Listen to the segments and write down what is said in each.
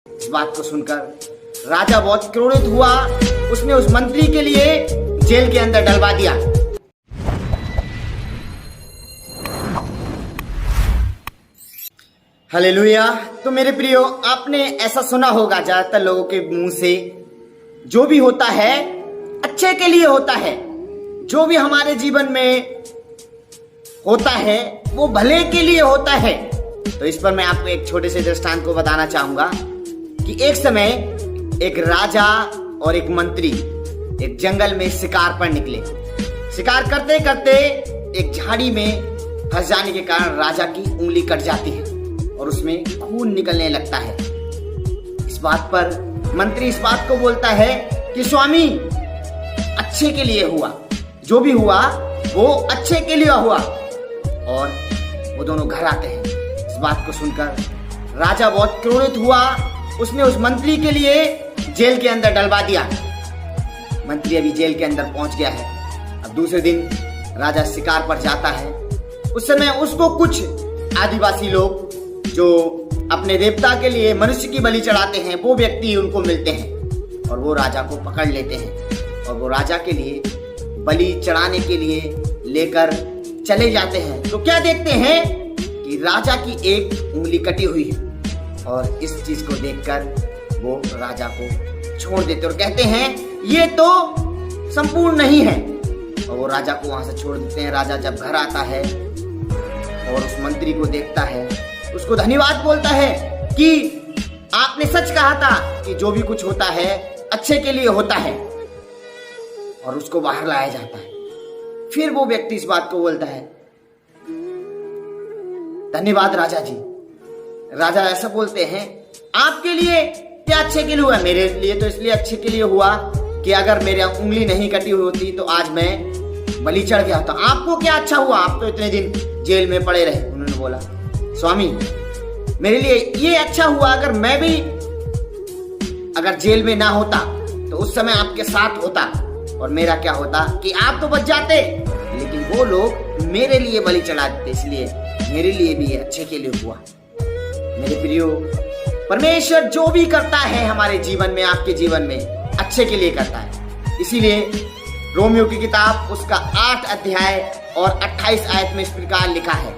इस बात को सुनकर राजा बहुत क्रोधित हुआ। उसने उस मंत्री के लिए जेल के अंदर डलवा दिया। हालेलुया। तो मेरे प्रियो, आपने ऐसा सुना होगा ज्यादातर लोगों के मुंह से, जो भी होता है अच्छे के लिए होता है। जो भी हमारे जीवन में होता है वो भले के लिए होता है। तो इस पर मैं आपको एक छोटे से दृष्टांत को बताना चाहूंगा कि एक समय एक राजा और एक मंत्री एक जंगल में शिकार पर निकले। शिकार करते करते एक झाड़ी में फंस जाने के कारण राजा की उंगली कट जाती है और उसमें खून निकलने लगता है। इस बात पर मंत्री इस बात को बोलता है कि स्वामी, अच्छे के लिए हुआ, जो भी हुआ वो अच्छे के लिए हुआ। और वो दोनों घर आते हैं। इस बात को सुनकर राजा बहुत क्रोधित हुआ। उसने उस मंत्री के लिए जेल के अंदर डलवा दिया। मंत्री अभी जेल के अंदर पहुंच गया है। अब दूसरे दिन राजा शिकार पर जाता है। उस समय उसको कुछ आदिवासी लोग जो अपने देवता के लिए मनुष्य की बलि चढ़ाते हैं, वो व्यक्ति उनको मिलते हैं और वो राजा को पकड़ लेते हैं और वो राजा के लिए बलि चढ़ाने के लिए लेकर चले जाते हैं। तो क्या देखते हैं कि राजा की एक उंगली कटी हुई है और इस चीज को देखकर वो राजा को छोड़ देते और कहते हैं ये तो संपूर्ण नहीं है, और वो राजा को वहां से छोड़ देते हैं। राजा जब घर आता है और उस मंत्री को देखता है, उसको धन्यवाद बोलता है कि आपने सच कहा था कि जो भी कुछ होता है अच्छे के लिए होता है, और उसको बाहर लाया जाता है। फिर वो व्यक्ति इस बात को बोलता है, धन्यवाद राजा जी। राजा ऐसा बोलते हैं, आपके लिए क्या अच्छे के लिए हुआ? मेरे लिए तो इसलिए अच्छे के लिए हुआ कि अगर मेरी उंगली नहीं कटी हुई होती तो आज मैं बलि चढ़ गया होता। आपको क्या अच्छा हुआ? आप तो इतने दिन जेल में पड़े रहे। उन्होंने बोला, स्वामी, मेरे लिए ये अच्छा हुआ अगर मैं भी अगर जेल में ना होता तो उस समय आपके साथ होता, और मेरा क्या होता कि आप तो बच जाते, लेकिन वो लोग मेरे लिए बलि चढ़ा देते, इसलिए मेरे लिए भी अच्छे के लिए हुआ। मेरे प्रियो, परमेश्वर जो भी करता है हमारे जीवन में, आपके जीवन में, अच्छे के लिए करता है। इसीलिए रोमियो की किताब उसका 8 अध्याय और 28 आयत में इस प्रकार लिखा है,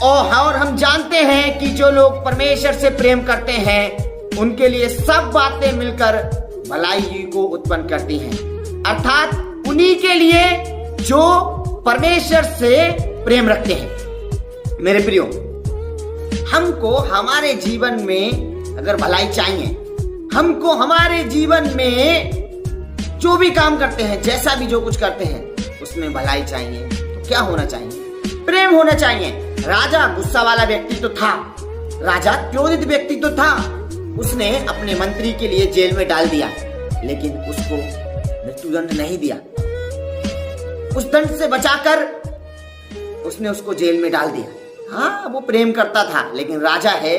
और हम जानते हैं कि जो लोग परमेश्वर से प्रेम करते हैं उनके लिए सब बातें मिलकर भलाई को उत्पन्न करती हैं, अर्थात उन्हीं के लिए जो परमेश्वर से प्रेम रखते हैं। मेरे प्रियो, हमको हमारे जीवन में अगर भलाई चाहिए, हमको हमारे जीवन में जो भी काम करते हैं, जैसा भी जो कुछ करते हैं, उसमें भलाई चाहिए तो क्या होना चाहिए? प्रेम होना चाहिए। राजा गुस्सा वाला व्यक्ति तो था, राजा क्रोधित व्यक्ति तो था। उसने अपने मंत्री के लिए जेल में डाल दिया, लेकिन उसको मृत्युदंड नहीं दिया। उस दंड से बचाकर उसने उसको जेल में डाल दिया। हाँ, वो प्रेम करता था, लेकिन राजा है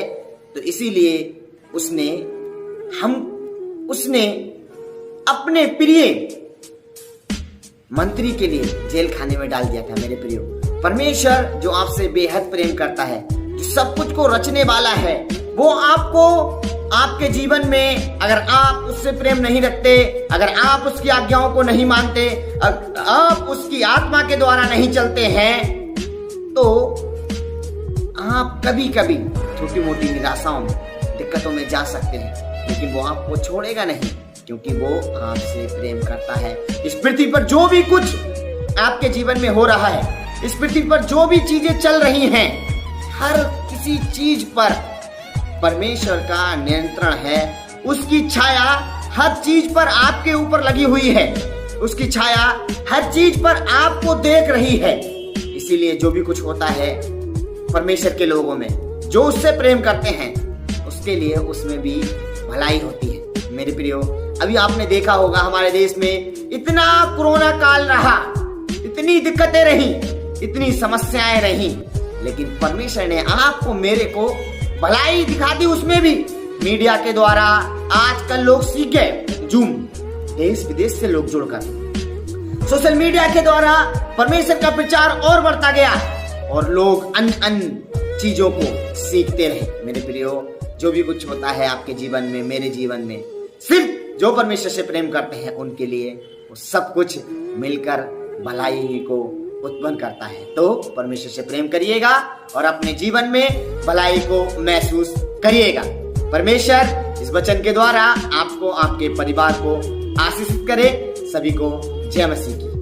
तो इसीलिए उसने अपने प्रिय मंत्री के लिए जेल खाने में डाल दिया था। मेरे प्रियो, परमेश्वर जो आपसे बेहद प्रेम करता है, जो सब कुछ को रचने वाला है, वो आपको आपके जीवन में, अगर आप उससे प्रेम नहीं रखते, अगर आप उसकी आज्ञाओं को नहीं मानते, अगर आप उसकी आत्मा के द्वारा नहीं चलते हैं, तो आप कभी कभी छोटी मोटी निराशाओं में, दिक्कतों में जा सकते हैं, लेकिन वो आपको छोड़ेगा नहीं, क्योंकि वो आपसे प्रेम करता है। इस पृथ्वी पर जो भी कुछ आपके जीवन में हो रहा है, इस पृथ्वी पर जो भी चीजें चल रही हैं, हर किसी चीज पर परमेश्वर का नियंत्रण है। उसकी छाया हर चीज पर आपके ऊपर लगी हुई है। उसकी छाया हर चीज पर आपको देख रही है। इसीलिए जो भी कुछ होता है परमेश्वर के लोगों में, जो उससे प्रेम करते हैं, उसके लिए उसमें भी भलाई होती है। मेरे प्रियो, अभी आपने देखा होगा हमारे देश में इतना कोरोना काल रहा, इतनी दिक्कतें रही, इतनी समस्याएं रही, लेकिन परमेश्वर ने आपको मेरे को भलाई दिखा दी। उसमें भी मीडिया के द्वारा आजकल लोग सीख गए, जूम, देश विदेश से लोग जुड़कर सोशल मीडिया के द्वारा परमेश्वर का प्रचार और बढ़ता गया और लोग अन्य चीजों को सीखते रहे। मेरे प्रियो, जो भी कुछ होता है आपके जीवन में, मेरे जीवन में, सिर्फ जो परमेश्वर से प्रेम करते हैं उनके लिए वो सब कुछ मिलकर भलाई को उत्पन्न करता है। तो परमेश्वर से प्रेम करिएगा और अपने जीवन में भलाई को महसूस करिएगा। परमेश्वर इस वचन के द्वारा आपको, आपके परिवार को आशीषित करे। सभी को जय मसीह की।